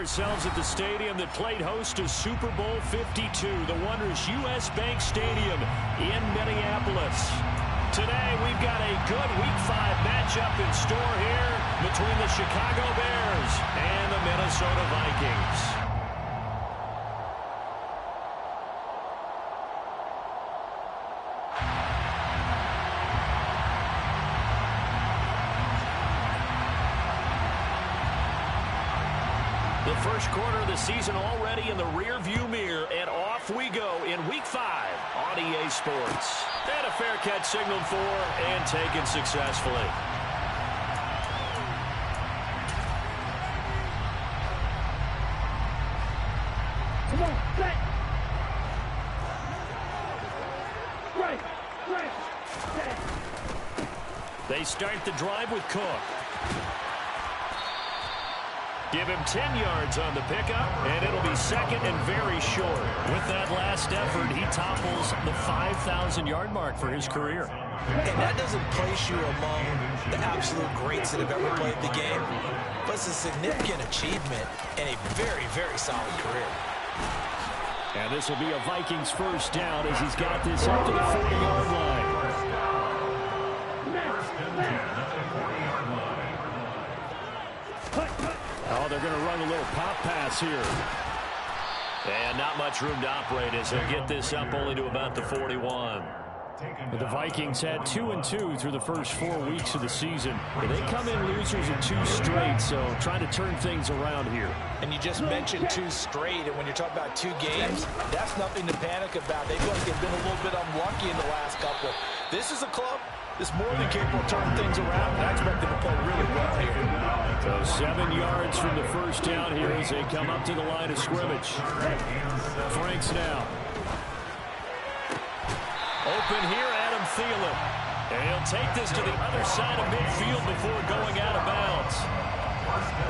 ourselves at the stadium that played host to Super Bowl 52, the wondrous U.S. Bank Stadium in Minneapolis. Today, we've got a good Week 5 matchup in store here between the Chicago Bears and the Minnesota Vikings. The first quarter of the season already in the rear-view mirror, and off we go in Week 5 on EA Sports. And a fair catch signaled for and taken successfully. Come on, set. Right, set. They start the drive with Cook. Give him 10 yards on the pickup, and it'll be second and very short. With that last effort, he topples the 5,000-yard mark for his career. And that doesn't place you among the absolute greats that have ever played the game, but it's a significant achievement and a very, very solid career. And this will be a Vikings first down as he's got this up to the 40-yard line. Oh, they're going to run a little pop pass here. And not much room to operate as he'll get this up only to about the 41. The Vikings had 2-2 through the first 4 weeks of the season. They come in losers in 2 straight, so trying to turn things around here. And you just mentioned 2 straight, and when you're talking about 2 games, that's nothing to panic about. They feel like they've been a little bit unlucky in the last couple. This is a club that's more than capable of turning things around, and I expect them to play really well here. So 7 yards from the first down here as they come up to the line of scrimmage. Franks now. Open here, Adam Thielen. And he'll take this to the other side of midfield before going out of bounds.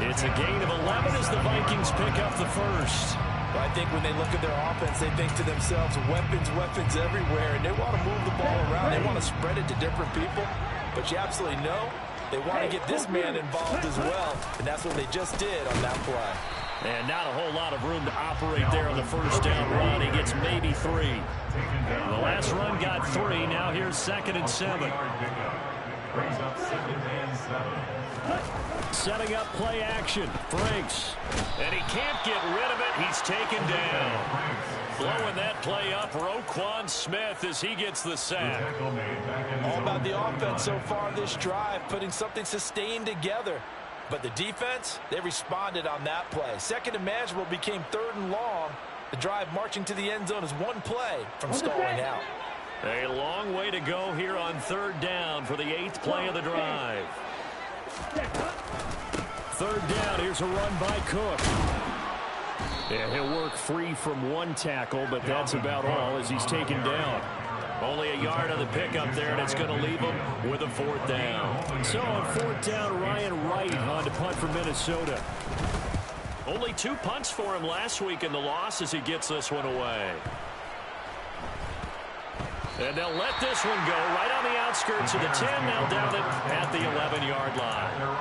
It's a gain of 11 as the Vikings pick up the first. Well, I think when they look at their offense, they think to themselves, weapons everywhere, and they want to move the ball around. They want to spread it to different people. But you absolutely know they want to get this man involved as well, and that's what they just did on that play. And not a whole lot of room to operate there on the first down run. He gets maybe 3. The last run got 3. Now here's 2nd and 7. Setting up play action. Franks. And he can't get rid of it. He's taken down. Blowing that play up, Roquan Smith as he gets the sack. All about the offense so far this drive, putting something sustained together. But the defense, they responded on that play. Second and manageable became 3rd and long. The drive marching to the end zone is 1 play from stalling out. A long way to go here on 3rd down for the 8th play of the drive. 3rd down, here's a run by Cook. And he'll work free from 1 tackle, but that's about all as he's taken down. Only a yard on the pickup there, and it's going to leave him with a 4th down. So on 4th down, Ryan Wright on to punt for Minnesota. Only 2 punts for him last week in the loss as he gets this one away. And they'll let this one go right on the outskirts of the 10. Now down it at the 11-yard line.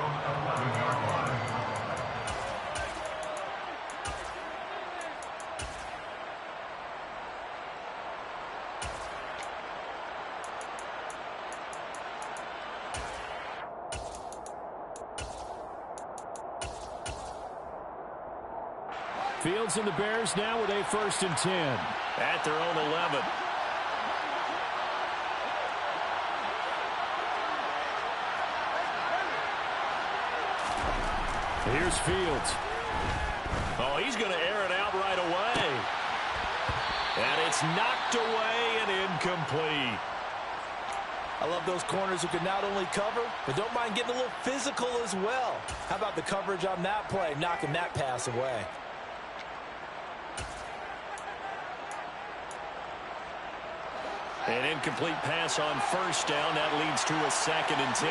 Fields and the Bears now with a 1st and 10 at their own 11. Here's Fields. Oh, he's going to air it out right away. And it's knocked away and incomplete. I love those corners who can not only cover, but don't mind getting a little physical as well. How about the coverage on that play, knocking that pass away? An incomplete pass on 1st down. That leads to a 2nd and 10.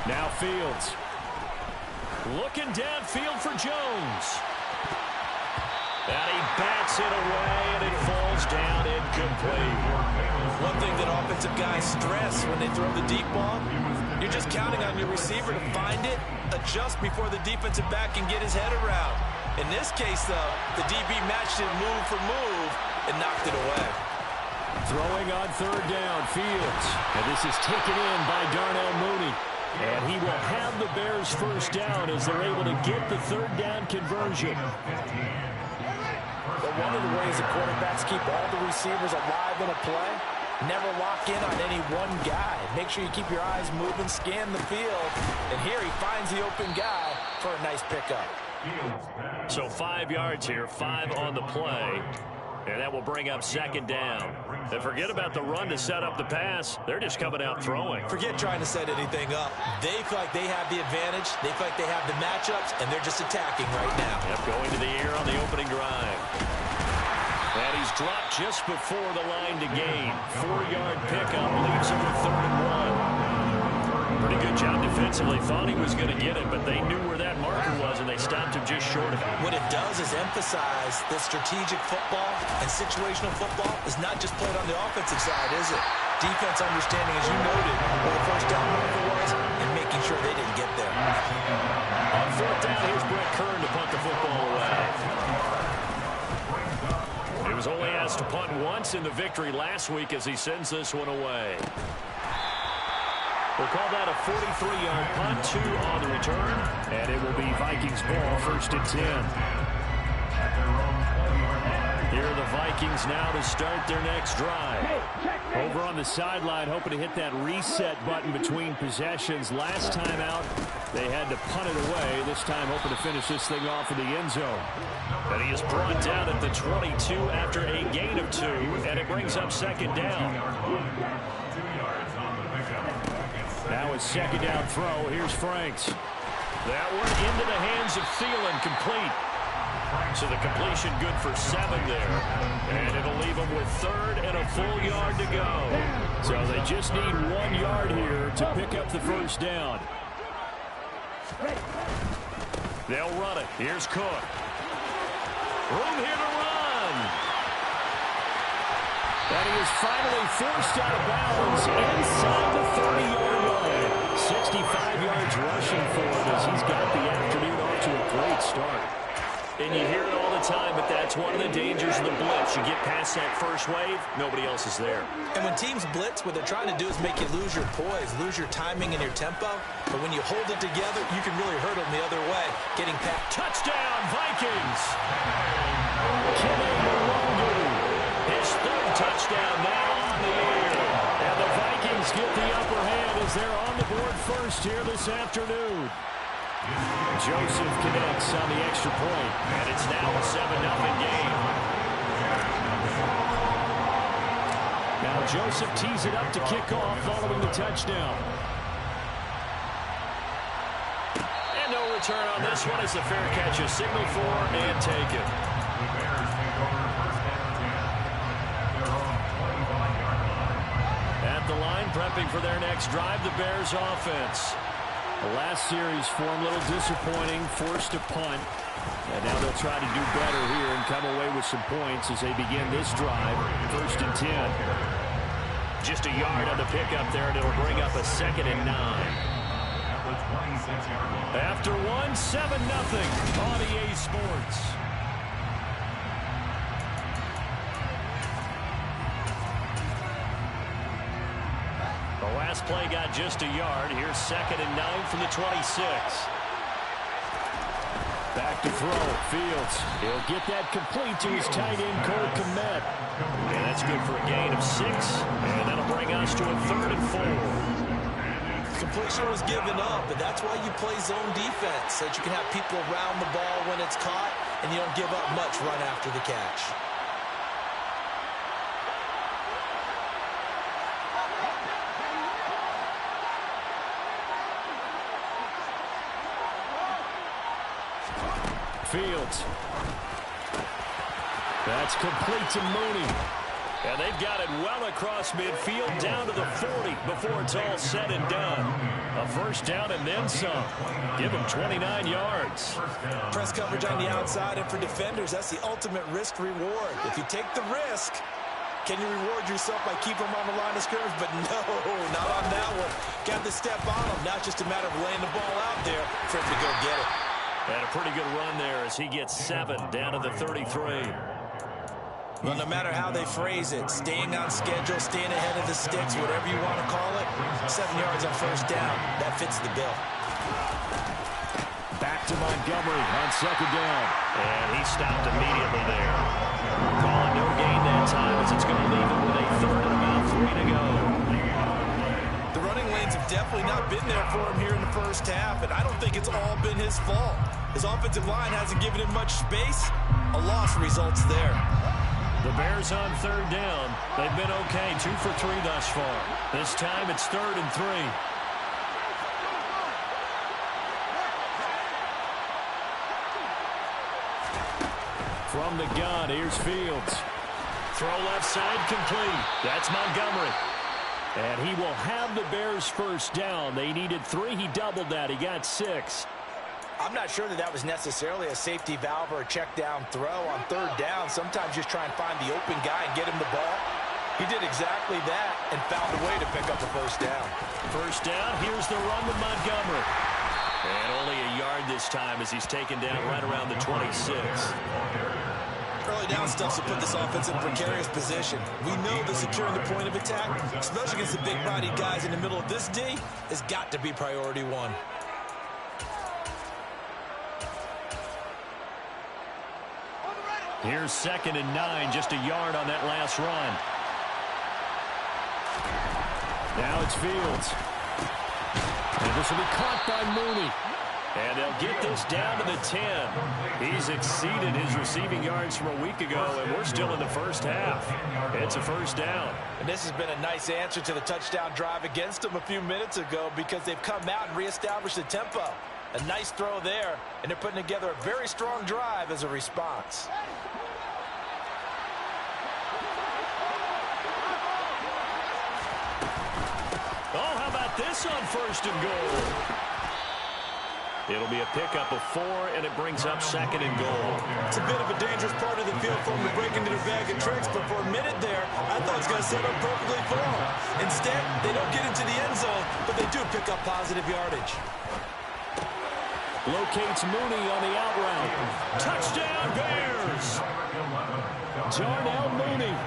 Now Fields. Looking downfield for Jones. And he bats it away, and it falls down incomplete. One thing that offensive guys stress when they throw the deep ball, you're just counting on your receiver to find it, adjust before the defensive back can get his head around. In this case, though, the DB matched it move for move and knocked it away. Throwing on third down, Fields. And this is taken in by Darnell Mooney. And he will have the Bears first down as they're able to get the third down conversion. But one of the ways the quarterbacks keep all the receivers alive in a play, never lock in on any one guy. Make sure you keep your eyes moving, scan the field. And here he finds the open guy for a nice pickup. So 5 yards here, 5 on the play. And that will bring up second down. And forget about the run to set up the pass. They're just coming out throwing. Forget trying to set anything up. They feel like they have the advantage. They feel like they have the matchups, and they're just attacking right now. Yep, going to the air on the opening drive. And he's dropped just before the line to gain. 4-yard pickup leaves him with 3rd and 1. Pretty good job defensively. Thought he was going to get it, but they knew where that marker was, and they stopped him just short of it. What it does is emphasize that strategic football and situational football is not just played on the offensive side, is it? Defense understanding, as you noted, where the first down marker was and making sure they didn't get there. On 4th down, here's Brett Kern to punt the football away. He was only asked to punt once in the victory last week as he sends this one away. We'll call that a 43-yard punt, 2 on the return, and it will be Vikings ball, 1st and 10. Here are the Vikings now to start their next drive. Over on the sideline, hoping to hit that reset button between possessions. Last time out, they had to punt it away. This time, hoping to finish this thing off in the end zone. And he is brought down at the 22 after a gain of 2, and it brings up second down. Now a second down throw. Here's Franks. That one into the hands of Thielen, complete. So the completion good for 7 there. And it'll leave them with 3rd and a full yard to go. So they just need 1 yard here to pick up the first down. They'll run it. Here's Cook. Room here to run. And he is finally forced out of bounds inside the 30-yard line. 65 yards rushing for him as he's got the afternoon off to a great start. And you hear it all the time, but that's one of the dangers of the blitz. You get past that first wave, nobody else is there. And when teams blitz, what they're trying to do is make you lose your poise, lose your timing and your tempo. But when you hold it together, you can really hurt them the other way. Getting past. Touchdown, Vikings! Kenny Malongu. His 3rd touchdown now on the air. And the Vikings get the upper hand as they're on the board first here this afternoon. Joseph connects on the extra point, and it's now a 7-0 game. Now Joseph tees it up to kick off following the touchdown. And no return on this one as the fair catch is signaled for and taken. At the line, prepping for their next drive, the Bears offense. The last series for him, a little disappointing, forced to punt. And now they'll try to do better here and come away with some points as they begin this drive, 1st and 10. Just a yard on the pickup there, and it'll bring up a 2nd and 9. After 1, 7-0 on EA Sports. The last play got just a yard. Here's 2nd and 9 from the 26. Back to throw. Fields. He'll get that complete to his tight end, Cole Kmet. And that's good for a gain of 6. And that'll bring us to a 3rd and 4. Completion was given up, and that's why you play zone defense, so that you can have people around the ball when it's caught, and you don't give up much run after the catch. Fields. That's complete to Mooney. And they've got it well across midfield down to the 40 before it's all said and done. A first down and then some. Give them 29 yards. Press coverage on the outside, and for defenders, that's the ultimate risk-reward. If you take the risk, can you reward yourself by keeping them on the line of scrimmage? But no, not on that one. Got to step on them. Now it's just a matter of laying the ball out there for him to go get it. And a pretty good run there as he gets 7 down to the 33. Well, no matter how they phrase it, staying on schedule, staying ahead of the sticks, whatever you want to call it, 7 yards on first down, that fits the bill. Back to Montgomery on second down. And he stopped immediately there. Calling no gain that time as it's going to leave him with a third and about 3 to go. The running lanes have definitely not been there for him here in the first half, and I don't think it's all been his fault. His offensive line hasn't given him much space. A loss results there. The Bears on third down. They've been okay, 2 for 3 thus far. This time it's 3rd and 3. From the gun, here's Fields. Throw left side complete. That's Montgomery. And he will have the Bears first down. They needed 3. He doubled that. He got 6. I'm not sure that was necessarily a safety valve or a check down throw on third down. Sometimes just try and find the open guy and get him the ball. He did exactly that and found a way to pick up the first down. First down, here's the run with Montgomery. And only a yard this time as he's taken down right around the 26. Early down stuff to put this offense in a precarious position. We know that securing the point of attack, especially against the big-bodied guys in the middle of this D, has got to be priority 1. Here's 2nd and 9, just a yard on that last run. Now it's Fields. And this will be caught by Mooney. And they'll get this down to the 10. He's exceeded his receiving yards from a week ago, and we're still in the first half. It's a first down. And this has been a nice answer to the touchdown drive against them a few minutes ago because they've come out and reestablished the tempo. A nice throw there, and they're putting together a very strong drive as a response. Oh, how about this on 1st and goal? It'll be a pickup of 4, and it brings up 2nd and goal. It's a bit of a dangerous part of the field for them to break into their bag of tricks, but for a minute there, I thought it was going to set up perfectly for them. Instead, they don't get into the end zone, but they do pick up positive yardage. Locates Mooney on the out route. Touchdown, Bears! Darnell Mooney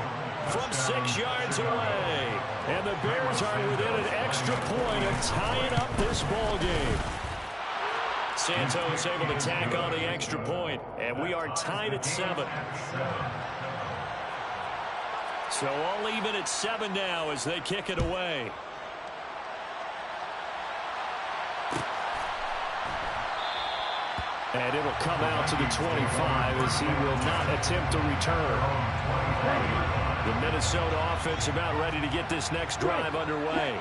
from 6 yards away. And the Bears are within an extra point of tying up this ball game. Santos able to tack on the extra point, and we are tied at 7. So all even at 7 now as they kick it away. And it'll come out to the 25 as he will not attempt a return. The Minnesota offense about ready to get this next drive underway.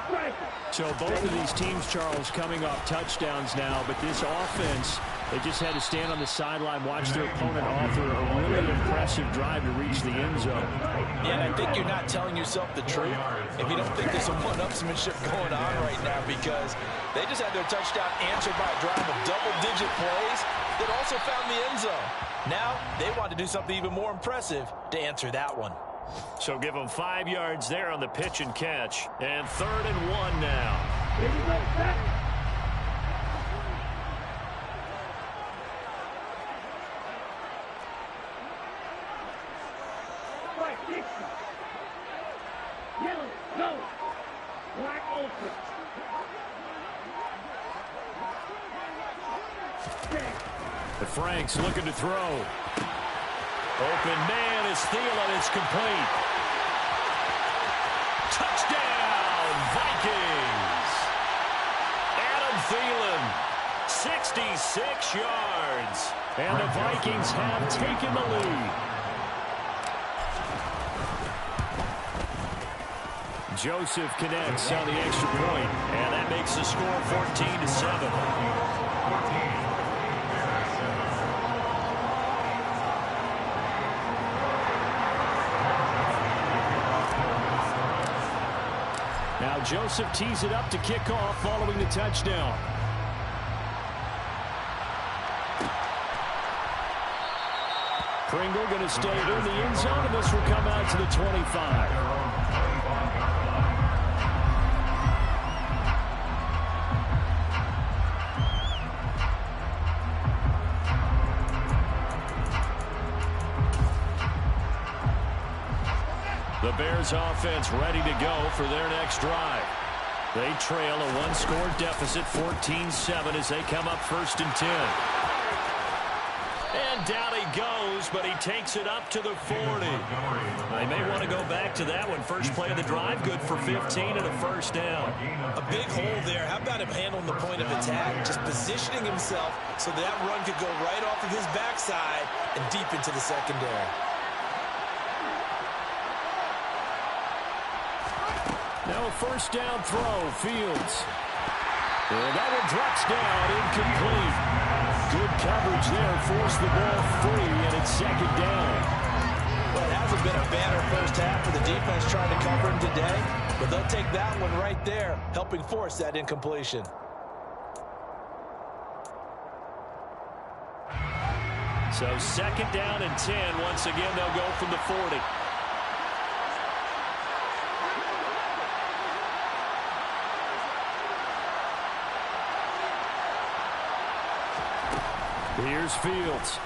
So both of these teams, Charles, coming off touchdowns now, but this offense, they just had to stand on the sideline, watch their opponent offer a really impressive drive to reach the end zone. Yeah, and I think you're not telling yourself the truth if you don't think there's some one-upsmanship going on right now because they just had their touchdown answered by a drive of double-digit plays that also found the end zone. Now they want to do something even more impressive to answer that one. So give them 5 yards there on the pitch and catch. And 3rd and 1 now. Here we go, set. White, Dixon. Yellow, go. Black, open. The Franks looking to throw. Open man is Thielen. It's complete. Touchdown, Vikings. Adam Thielen, 66 yards. And the Vikings have taken the lead. Joseph connects on the extra point, and that makes the score 14-7. Now Joseph tees it up to kick off following the touchdown. Pringle going to stay in the end zone, and this will come out to the 25. The Bears offense ready to go for their next drive. They trail a one-score deficit, 14-7, as they come up 1st and 10. And down he goes, but he takes it up to the 40. They may want to go back to that one. First play of the drive, good for 15 and a first down. A big hole there. How about him handling the point of attack? Just positioning himself so that run could go right off of his backside and deep into the secondary. Now a first down throw, Fields. And that one drops down, incomplete. Good coverage there, forced the ball free, and it's 2nd down. Well, it hasn't been a banner first half for the defense trying to cover him today, but they'll take that one right there, helping force that incompletion. So 2nd down and 10. Once again, they'll go from the 40. Here's Fields.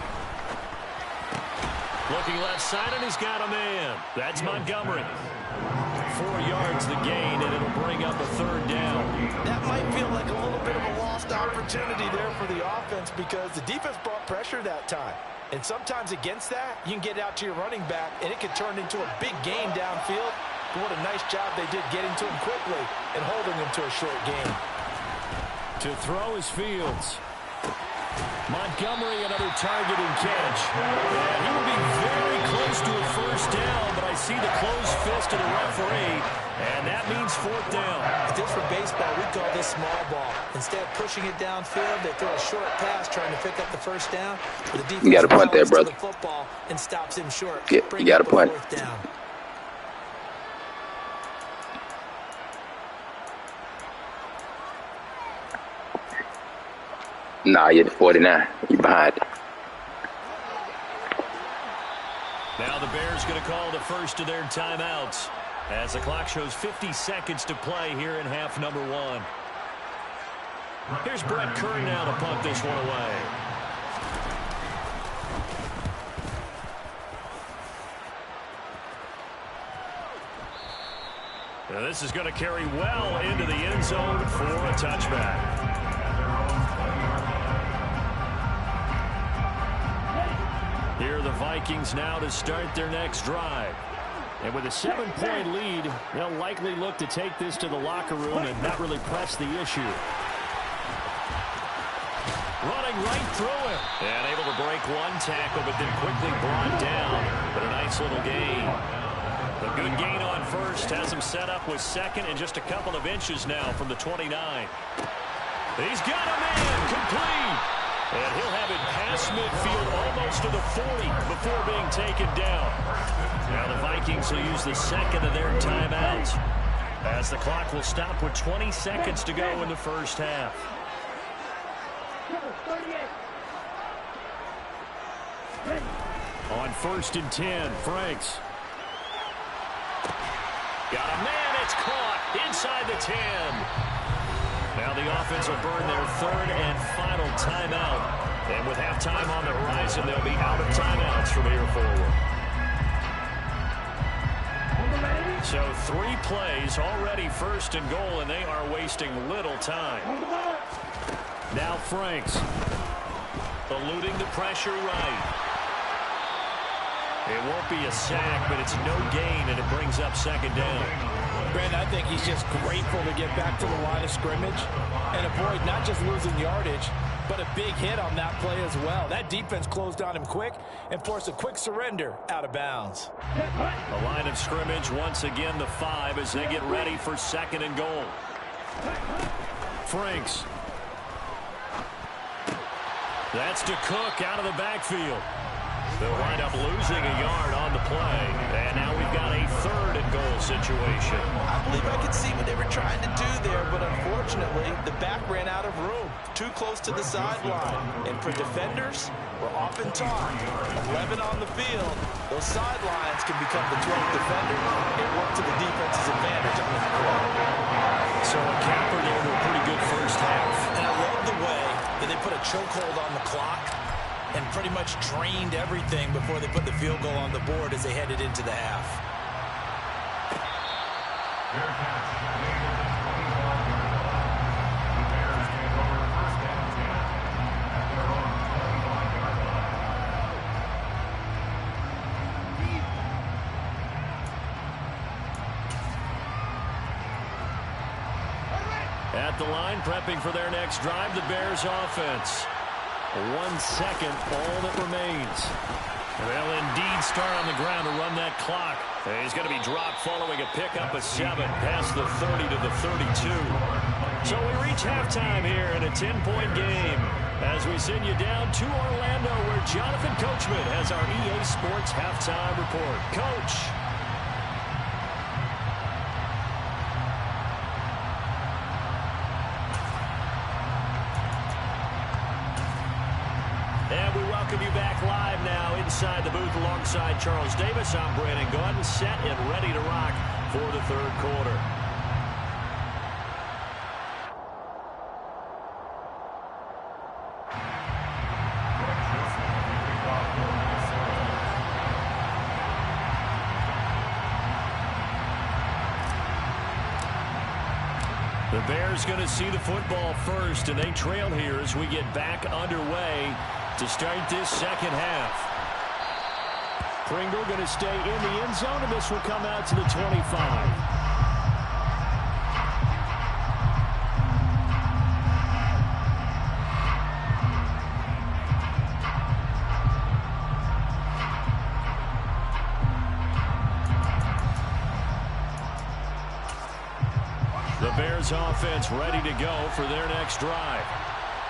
Looking left side, and he's got a man. That's Montgomery. 4 yards the gain, and it'll bring up a 3rd down. That might feel like a little bit of a lost opportunity there for the offense because the defense brought pressure that time. And sometimes against that, you can get out to your running back, and it could turn into a big gain downfield. But what a nice job they did getting to him quickly and holding him to a short gain. To throw is Fields. Montgomery, another target and catch. And he will be very close to a first down, but I see the closed fist of the referee, and that means 4th down. If this were baseball, we'd call this small ball. Instead of pushing it downfield, they throw a short pass trying to pick up the first down. But the defense you got a point there, brother. The football and stops him short. You got a point. 4th down. Nah, you're at 49. You're behind. Now the Bears going to call the first of their timeouts as the clock shows 50 seconds to play here in half number 1. Here's Brett Kern now to punt this one away. Now this is going to carry well into the end zone for a touchback. Here are the Vikings now to start their next drive. And with a 7-point lead, they'll likely look to take this to the locker room and not really press the issue. Running right through it. And able to break one tackle, but then quickly brought down. But a nice little gain. A good gain on first has him set up with 2nd and just a couple of inches now from the 29. He's got a man complete. And he'll have it past midfield almost to the 40 before being taken down. Now the Vikings will use the 2nd of their timeouts as the clock will stop with 20 seconds to go in the first half. On 1st and 10, Franks. Got a man, it's caught inside the 10. Now the offense will burn their 3rd and final timeout. And with halftime on the horizon, they'll be out of timeouts from here forward. So 3 plays already 1st and goal, and they are wasting little time. Now Franks eluding the pressure right. It won't be a sack, but it's no gain, and it brings up 2nd down. Brandon, I think he's just grateful to get back to the line of scrimmage and avoid not just losing yardage, but a big hit on that play as well. That defense closed on him quick and forced a quick surrender out of bounds. The line of scrimmage, once again, the 5 as they get ready for 2nd and goal. Franks. That's to Cook out of the backfield. They'll wind up losing a yard on the play. And now we've got a 3rd and goal situation. I believe I could see what they were trying to do there, but unfortunately, the back ran out of room. Too close to the sideline. And for defenders, we're often taught, 11 on the field, those sidelines can become the 12th defender and work to the defense's advantage on that play. So a capper there to a pretty good first half. And I love the way that they put a chokehold on the clock and pretty much drained everything before they put the field goal on the board as they headed into the half. At the line, prepping for their next drive, the Bears offense. 1 second, all that remains. They'll indeed start on the ground to run that clock. He's going to be dropped following a pickup of 7 past the 30 to the 32. So we reach halftime here in a 10-point game as we send you down to Orlando where Jonathan Coachman has our EA Sports halftime report. Coach. And we welcome you back live now inside the booth alongside Charles Davis. I'm Brandon Gaudin, set and ready to rock for the 3rd quarter. The Bears going to see the football first, and they trail here as we get back underway to start this second half. Pringle going to stay in the end zone, and this will come out to the 25. The Bears offense ready to go for their next drive.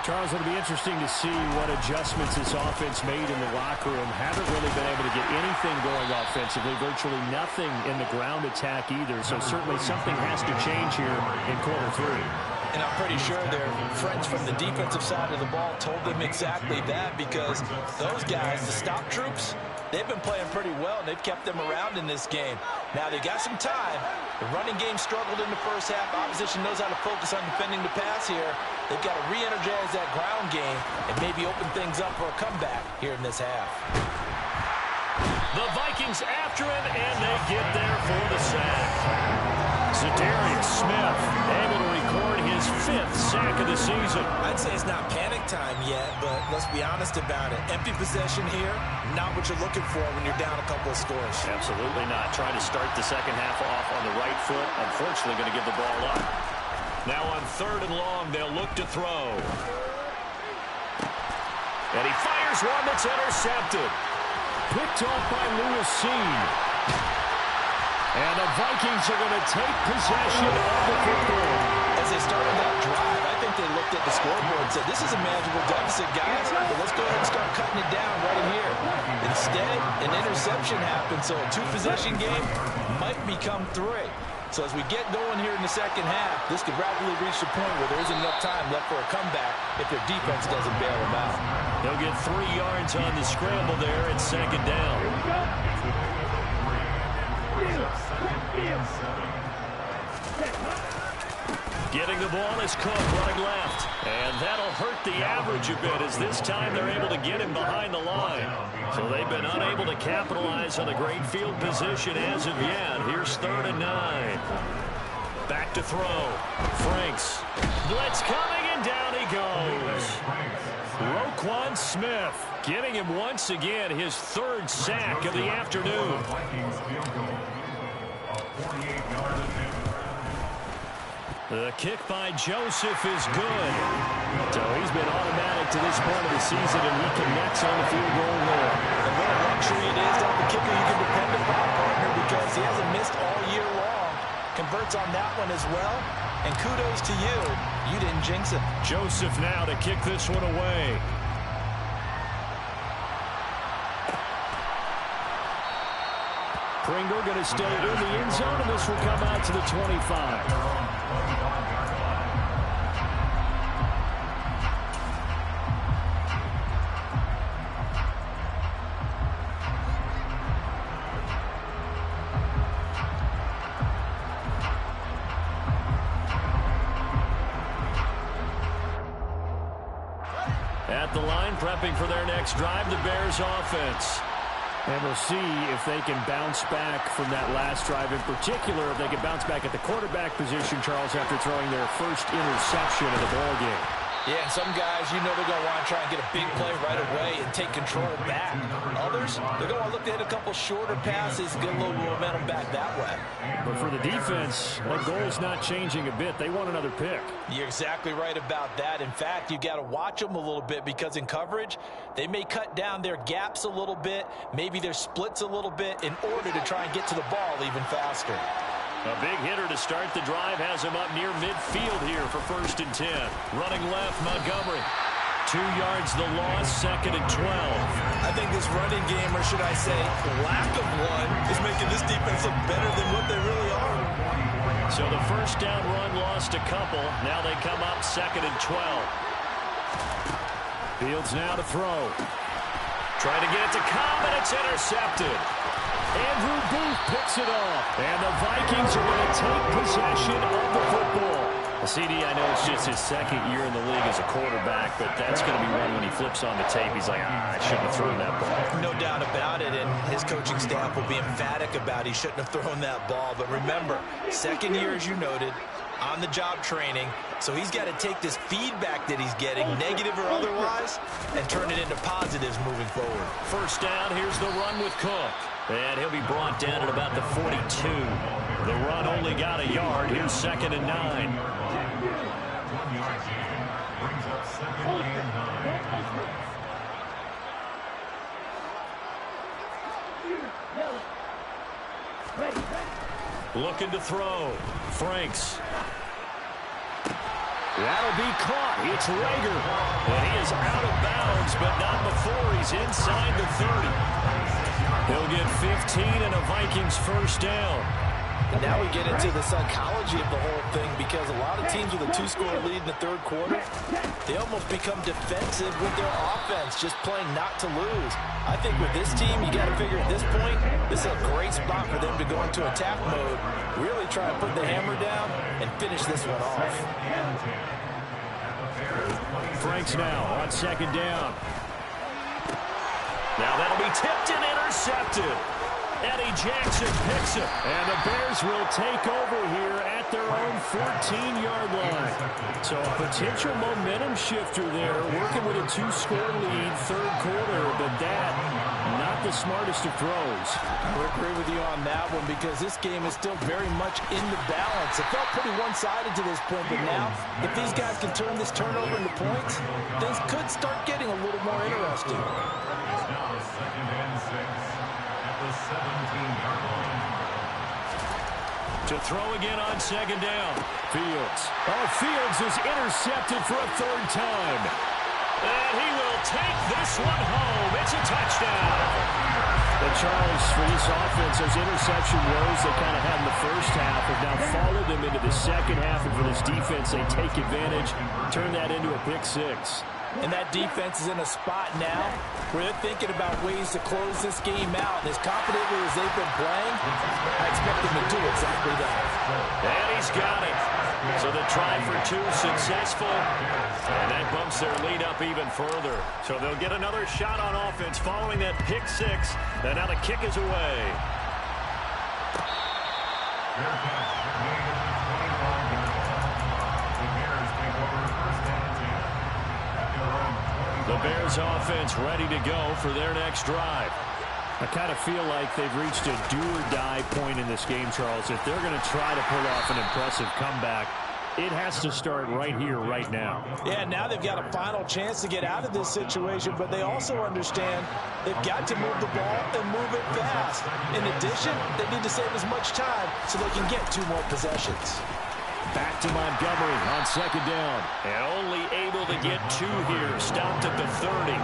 Charles, it'll be interesting to see what adjustments this offense made in the locker room. Haven't really been able to get anything going offensively, virtually nothing in the ground attack either. So certainly something has to change here in quarter 3. And I'm pretty sure their friends from the defensive side of the ball told them exactly that, because those guys, the stop troops, they've been playing pretty well, and they've kept them around in this game. Now, they got some time. The running game struggled in the first half. Opposition knows how to focus on defending the pass here. They've got to re-energize that ground game and maybe open things up for a comeback here in this half. The Vikings after him, and they get there for the sack. Za'Darius Smith able to record his 5th sack of the season. I'd say it's not panic time yet, but let's be honest about it. Empty possession here, not what you're looking for when you're down a couple of scores. Absolutely not. Trying to start the second half off on the right foot. Unfortunately, going to give the ball up. Now on 3rd and long, they'll look to throw. And he fires one that's intercepted. Picked off by Lewis Cine. And the Vikings are going to take possession of the football. As they started that drive, I think they looked at the scoreboard and said, this is a manageable deficit, guys, but let's go ahead and start cutting it down right here. Instead, an interception happened, so a 2-possession game might become 3. So as we get going here in the second half, this could rapidly reach the point where there isn't enough time left for a comeback if their defense doesn't bail them out. They'll get 3 yards on the scramble there at 2nd down. Getting the ball is Cook running left. And that'll hurt the average a bit as this time they're able to get him behind the line. So they've been unable to capitalize on a great field position as of yet. Here's 3rd and 9. Back to throw. Franks. Blitz coming, and down he goes. Roquan Smith getting him once again his 3rd sack of the afternoon. The kick by Joseph is good. So he's been automatic to this point of the season, and he connects on the field goal there. And what a luxury it is to have a kicker you can depend upon, partner, because he hasn't missed all year long. Converts on that one as well. And kudos to you. You didn't jinx it. Joseph now to kick this one away. Pringle going to stay in the end zone, and this will come out to the 25. At the line, prepping for their next drive, the Bears offense. And we'll see if they can bounce back from that last drive. In particular, if they can bounce back at the quarterback position, Charles, after throwing their first interception of the ballgame. Yeah, and some guys, you know they're going to want to try and get a big play right away and take control back. Others, they're going to look to hit a couple shorter passes, get a little momentum back that way. But for the defense, that goal's not changing a bit. They want another pick. You're exactly right about that. In fact, you got to watch them a little bit because in coverage, they may cut down their gaps a little bit, maybe their splits a little bit in order to try and get to the ball even faster. A big hitter to start the drive has him up near midfield here for 1st and 10. Running left, Montgomery. 2 yards the loss, 2nd and 12. I think this running game, or should I say lack of one, is making this defense look better than what they really are. So the first down run lost a couple. Now they come up 2nd and 12. Fields now to throw. Trying to get it to Cobb, and it's intercepted. Andrew Booth picks it off. And the Vikings are going to take possession of the football. CD, I know it's just his 2nd year in the league as a quarterback, but that's going to be one when he flips on the tape. He's like, I shouldn't have thrown that ball. No doubt about it, and his coaching staff will be emphatic about he shouldn't have thrown that ball. But remember, 2nd year, as you noted, on-the-job training, so he's got to take this feedback that he's getting, negative or otherwise, and turn it into positives moving forward. First down, here's the run with Cook. And he'll be brought down at about the 42. The run only got a yard. Here's 2nd and 9. Looking to throw. Franks. That'll be caught. It's Rager. And he is out of bounds, but not before he's inside the 30. He'll get 15 and a Vikings first down. And now we get into the psychology of the whole thing, because a lot of teams with a 2-score lead in the 3rd quarter, they almost become defensive with their offense, just playing not to lose. I think with this team, you got to figure at this point, this is a great spot for them to go into attack mode, really try and put the hammer down and finish this one off. Franks now on 2nd down. Now that'll be tipped and intercepted. Eddie Jackson picks it. And the Bears will take over here at their own 14-yard line. So a potential momentum shifter there, working with a 2-score lead, 3rd quarter, but that, not the smartest of throws. I agree with you on that one, because this game is still very much in the balance. It felt pretty one-sided to this point, but now, if these guys can turn this turnover into points, things could start getting a little more interesting. Now 2nd and 6 at the 17-yard line. To throw again on 2nd down. Fields. Oh, Fields is intercepted for a 3rd time. And he will take this one home. It's a touchdown. And Charles, for this offense, those interception woes they kind of had in the first half have now followed them into the second half. And for this defense, they take advantage, turn that into a pick 6. And that defense is in a spot now where they're thinking about ways to close this game out. And as confidently as they've been playing, I expect them to do exactly that. And he's got it. So the try for 2 successful. And that bumps their lead up even further. So they'll get another shot on offense following that pick 6. And now the kick is away. The Bears offense ready to go for their next drive. I kind of feel like they've reached a do-or-die point in this game, Charles. If they're going to try to pull off an impressive comeback, it has to start right here, right now. Yeah, now they've got a final chance to get out of this situation, but they also understand they've got to move the ball and move it fast. In addition, they need to save as much time so they can get 2 more possessions. Back to Montgomery on 2nd down. And only able to get 2 here. Stopped at the 30.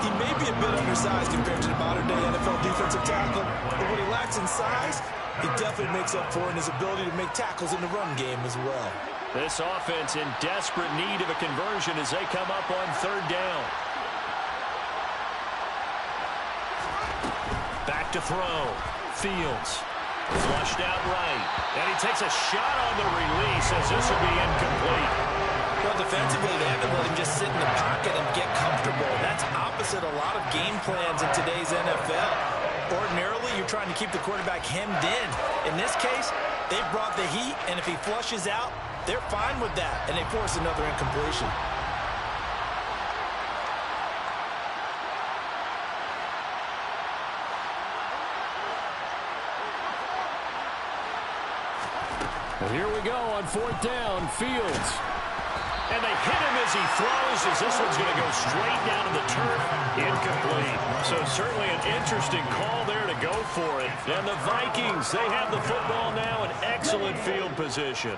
He may be a bit undersized compared to the modern-day NFL defensive tackle, but what he lacks in size, he definitely makes up for in his ability to make tackles in the run game as well. This offense in desperate need of a conversion as they come up on third down. Back to throw. Fields. Flushed out right. And he takes a shot on the release as this will be incomplete. Well, defensively, they haven't let him just sit in the pocket and get comfortable. That's opposite a lot of game plans in today's NFL. Ordinarily, you're trying to keep the quarterback hemmed in. In this case, they brought the heat, and if he flushes out, they're fine with that, and they force another incompletion. Well, here we go on fourth down. Fields. And they hit him as he throws, as this one's going to go straight down to the turf. Incomplete. So certainly an interesting call there to go for it. And the Vikings, they have the football now in excellent field position.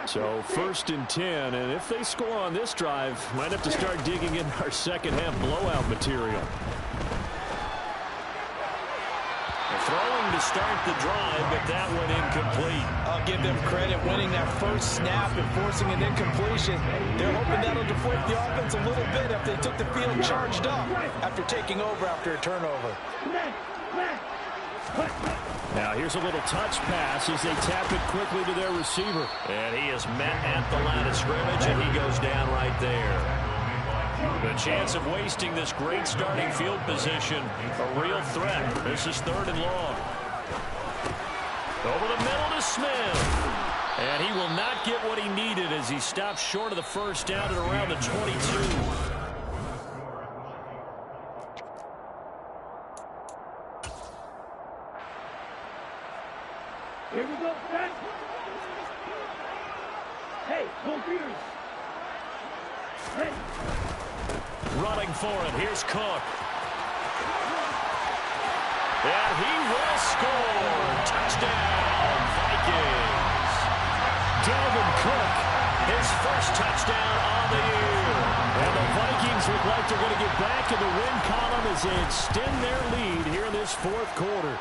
So 1st and 10, and if they score on this drive, might have to start digging in our second half blowout material. Throwing to start the drive, but that one incomplete. I'll give them credit winning that first snap and forcing an incompletion. They're hoping that'll deflate the offense a little bit if they took the field charged up after taking over after a turnover. Now here's a little touch pass as they tap it quickly to their receiver. And he is met at the line of scrimmage, and he goes down right there. The chance of wasting this great starting field position, a real threat. This is 3rd and long. Over the middle to Smith. And he will not get what he needed as he stops short of the first down at around the 22. Here we go, set. Hey, go Bears. Hey. Running for it. Here's Cook. And he will score. Touchdown, Vikings. Dalvin Cook, his first touchdown on the year. And the Vikings look like they're going to get back in the win column as they extend their lead here in this 4th quarter.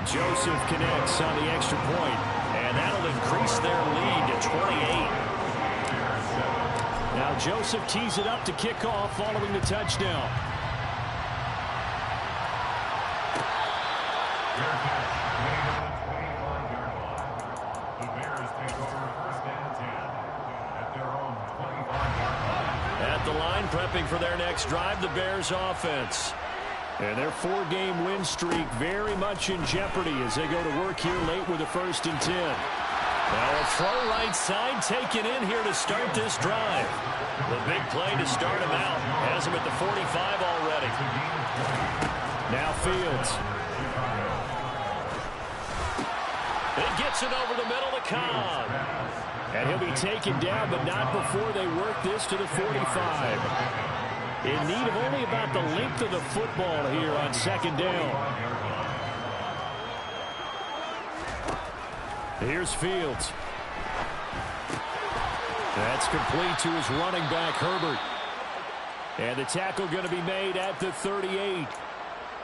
Joseph connects on the extra point, and that'll increase their lead to 28. Now Joseph tees it up to kick off following the touchdown. The Bears take over 1st and 10 at their own 25-yard line. At the line, prepping for their next drive, the Bears offense. And their 4-game win streak very much in jeopardy as they go to work here late with a 1st and 10. Now a throw right side taken in here to start this drive. The big play to start him out. Has him at the 45 already. Now Fields. It gets it over the middle to Cobb. And he'll be taken down, but not before they work this to the 45. In need of only about the length of the football here on 2nd down. Here's Fields. That's complete to his running back, Herbert. And the tackle going to be made at the 38.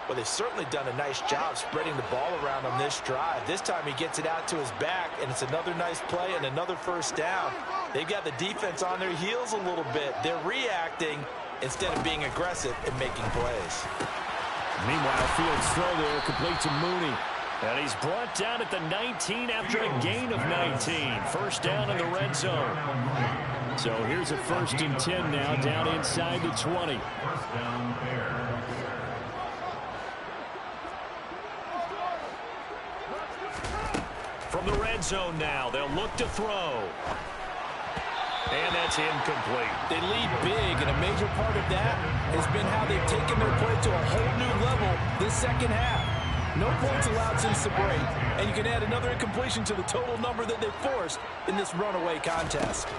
Well, they've certainly done a nice job spreading the ball around on this drive. This time he gets it out to his back, and it's another nice play and another first down. They've got the defense on their heels a little bit. They're reacting instead of being aggressive and making plays. Meanwhile, Fields' throw there complete to Mooney. And he's brought down at the 19 after a gain of 19. First down in the red zone. So here's a 1st and 10 now down inside the 20. 1st down, Bears. From the red zone now, they'll look to throw. And that's incomplete. They lead big, and a major part of that has been how they've taken their play to a whole new level this second half. No points allowed since the break, and you can add another incompletion to the total number that they forced in this runaway contest.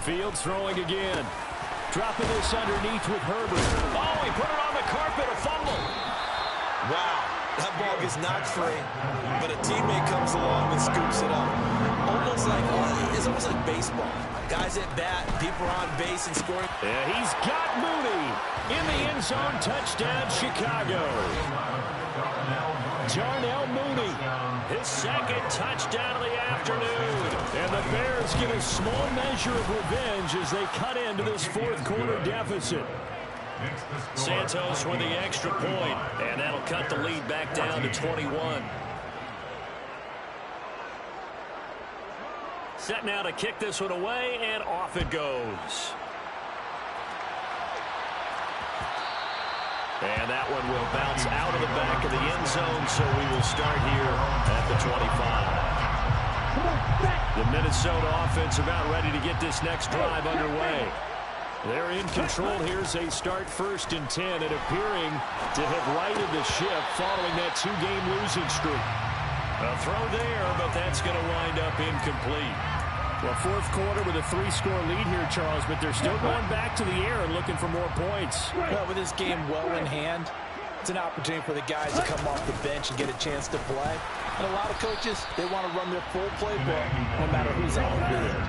Fields throwing again. Dropping this underneath with Herbert. Oh, he put it on the carpet, a fumble. Wow, that ball gets knocked free, but a teammate comes along and scoops it up. It's almost like baseball. Guys at bat, people are on base and scoring. Yeah, he's got Mooney in the end zone. Touchdown, Chicago. Darnell Mooney, his second touchdown of the afternoon. And the Bears get a small measure of revenge as they cut into this fourth quarter deficit. Santos with the extra point, and that'll cut the lead back down to 21. Set now to kick this one away, and off it goes. And that one will bounce out of the back of the end zone, so we will start here at the 25. The Minnesota offense about ready to get this next drive underway. They're in control here as they start 1st and 10 and appearing to have righted the ship following that 2-game losing streak. A throw there, but that's going to wind up incomplete. Well, fourth quarter with a 3-score lead here, Charles, but they're still going back to the air and looking for more points. Well, with this game well in hand, it's an opportunity for the guys to come off the bench and get a chance to play. And a lot of coaches, they want to run their full playbook no matter who's on the field.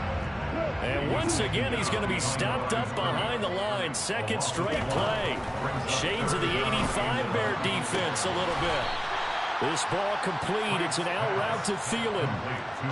And once again, he's going to be stopped up behind the line. Second straight play. Shades of the 85 Bear defense a little bit. This ball complete. It's an out route to Thielen.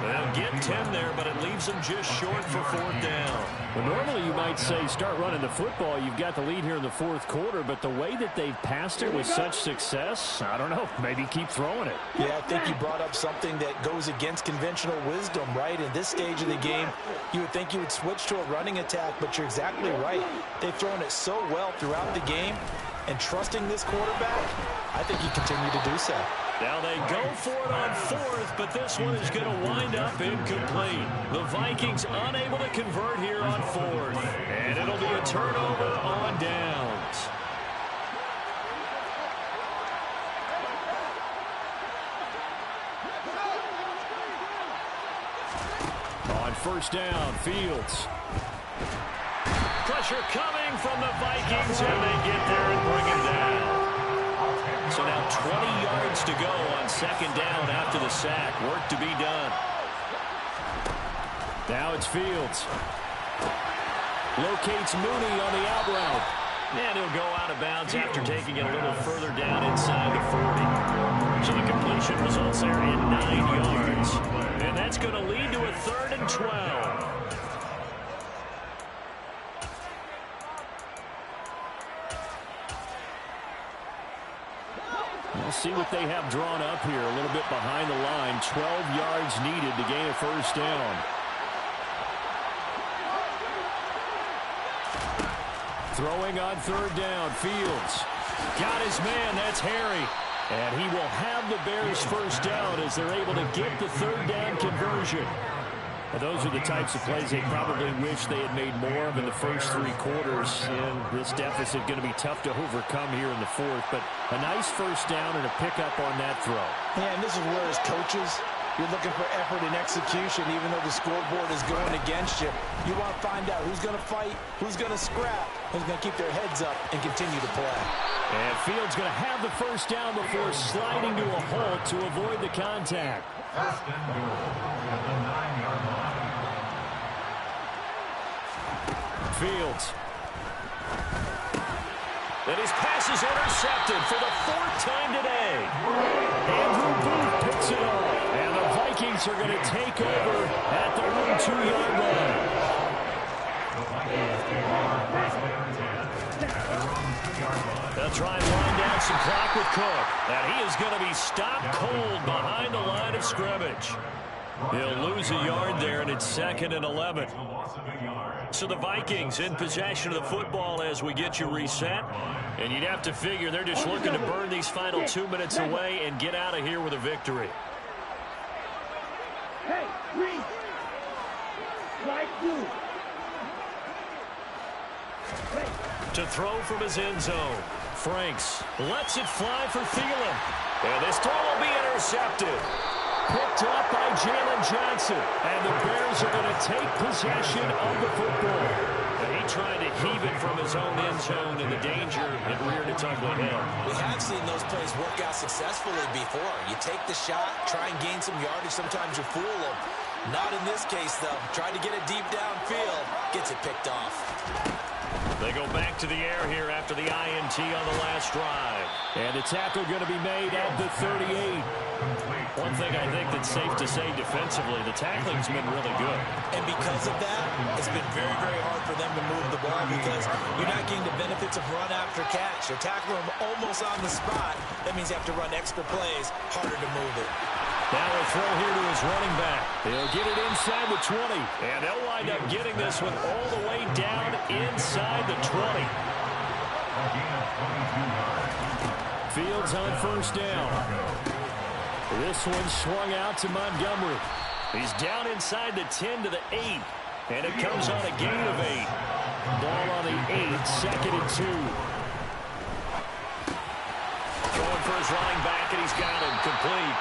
They'll get 10 there, but it leaves them just short for 4th down. Well, normally you might say start running the football. You've got the lead here in the fourth quarter, but the way that they've passed it with such success, I don't know, maybe keep throwing it. Yeah, I think you brought up something that goes against conventional wisdom, right? In this stage of the game, you would think you would switch to a running attack, but you're exactly right. They've thrown it so well throughout the game, and trusting this quarterback, I think you continue to do so. Now they go for it on 4th, but this one is going to wind up incomplete. The Vikings unable to convert here on 4th. And it'll be a turnover on downs. On 1st down, Fields. Pressure coming from the Vikings, and they get there and bring him down. So now 20 yards to go on 2nd down after the sack. Work to be done. Now it's Fields. Locates Mooney on the out route. And he'll go out of bounds after taking it a little further down inside the 40. So the completion results there in 9 yards. And that's going to lead to a 3rd and 12. We'll see what they have drawn up here. A little bit behind the line. 12 yards needed to gain a 1st down. Throwing on 3rd down. Fields got his man. That's Harry. And he will have the Bears' 1st down as they're able to get the 3rd down conversion. Well, those are the types of plays they probably wish they had made more of in the first 3 quarters. And this deficit going to be tough to overcome here in the 4th. But a nice 1st down and a pickup on that throw. Yeah, and this is where as coaches, you're looking for effort and execution. Even though the scoreboard is going against you, you want to find out who's going to fight, who's going to scrap, who's going to keep their heads up and continue to play. And Fields going to have the 1st down before sliding to a halt to avoid the contact. 1st and goal at the 9-yard line. Fields. And his pass is intercepted for the 4th time today. Andrew Booth picks it up. And the Vikings are going to take over at their own 2-yard line. The Vikings take over 1st and 10 at their own 2-yard line. They'll try and wind down some clock with Cook. And he is going to be stopped cold behind the line of scrimmage. He'll lose a yard there, and it's 2nd and 11. So the Vikings in possession of the football as we get you reset. And you'd have to figure they're just looking to burn these final 2 minutes away and get out of here with a victory. Hey, Reese! Slide through. To throw from his end zone. Franks lets it fly for Thielen. And this throw will be intercepted. Picked up by Jalen Johnson. And the Bears are going to take possession of the football. And he tried to heave it from his own end zone, and the danger it reared its ugly head. We have seen those plays work out successfully before. You take the shot, try and gain some yardage. Sometimes you fool them. Not in this case, though. Tried to get it deep downfield. Gets it picked off. They go back to the air here after the INT on the last drive. And the tackle going to be made at the 38. One thing I think that's safe to say defensively, the tackling's been really good. And because of that, it's been very, very hard for them to move the ball because you're not getting the benefits of run after catch. You're tackling them almost on the spot. That means you have to run extra plays, harder to move it. Now a throw here to his running back. He'll get it inside the 20. And they'll wind up getting this one all the way down inside the 20. Fields on first down. This one swung out to Montgomery. He's down inside the 10 to the 8. And it comes on a gain of 8. Ball on the 8, 2nd and 2. Going for his running back, and he's got him complete.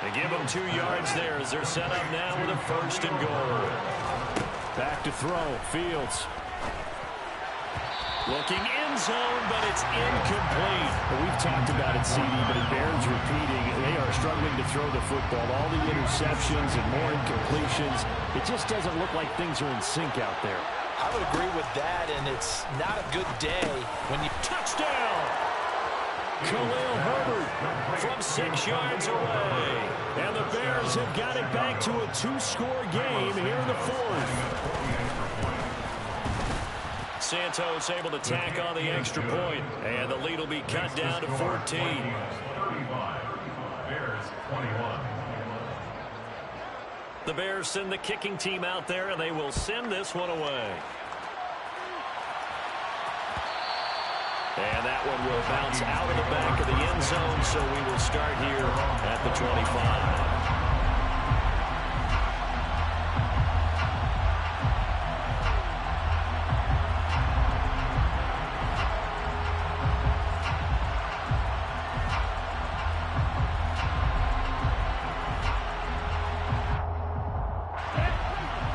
They give him 2 yards there as they're set up now with a 1st and goal. Back to throw. Fields. Looking end zone, but it's incomplete. Well, we've talked about it, CD, but it bears repeating. They are struggling to throw the football. All the interceptions and more incompletions. It just doesn't look like things are in sync out there. I would agree with that, and it's not a good day when you... Touchdown! Khalil Herbert from 6 yards away. And the Bears have got it back to a 2-score game here in the 4th. Santos able to tack on the extra point. And the lead will be cut down to 14. 35. Bears 21. The Bears send the kicking team out there, and they will send this one away. And that one will bounce out of the back of the end zone, so we will start here at the 25.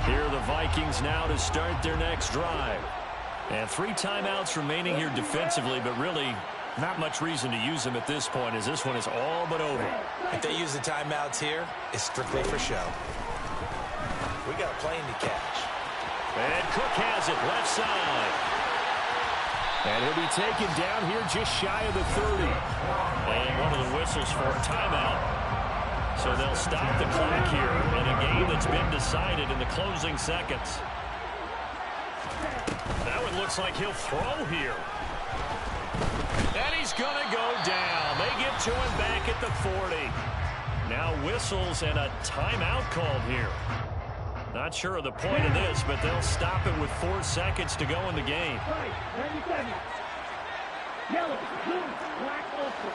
Here are the Vikings now to start their next drive. And 3 timeouts remaining here defensively, but really not much reason to use them at this point as this one is all but over. If they use the timeouts here, it's strictly for show. We got a plane to catch. And Cook has it left side. And he'll be taken down here just shy of the 30. And one of the whistles for a timeout. So they'll stop the clock here in a game that's been decided in the closing seconds. That one looks like he'll throw here. And he's going to go down. They get to him back at the 40. Now whistles and a timeout called here. Not sure of the point of this, but they'll stop it with 4 seconds to go in the game. Right, 90 seconds. Yellow, blue, black, ultra.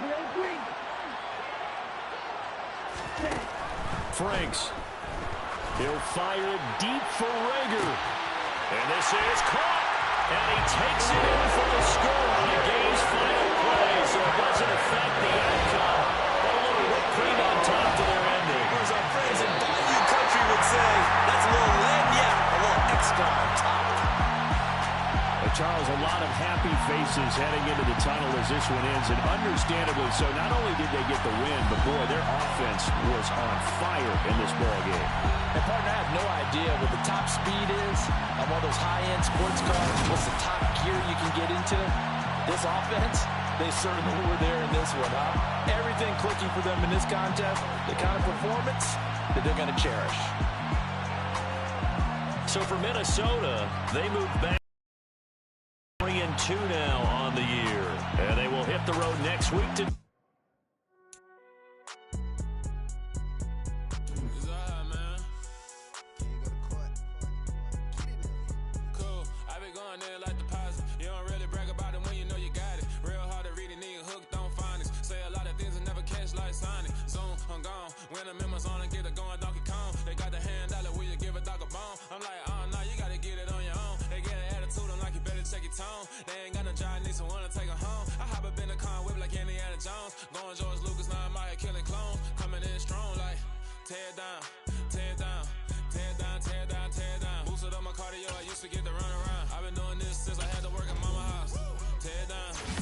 Red, green. Franks. He'll fire it deep for Rager. And this is caught. And he takes it in for the score on the game's final play, so it doesn't affect the outcome. A little whipped cream on top to their ending. As our friends in Bayou Country would say, that's a little lagniappe, a little extra on top. Charles, a lot of happy faces heading into the tunnel as this one ends, and understandably so. Not only did they get the win, but boy, their offense was on fire in this ball game. And partner, I have no idea what the top speed is on one of those high-end sports cars. What's the top gear you can get into? This offense, they certainly were there in this one, huh? Everything clicking for them in this contest, the kind of performance that they're going to cherish. So for Minnesota, they move back 3-2 now on the year. And they will hit the road next week to... When the members on and get it going Donkey Kong, they got the hand dollar, will you give a dog a bone? I'm like, oh no, you gotta get it on your own. They get an attitude, I'm like, you better check your tone. They ain't got no job, need someone to take her home. I hop up in the car, whip like Indiana Jones. Going George Lucas, now I'm out here killing clones. Coming in strong like, tear down.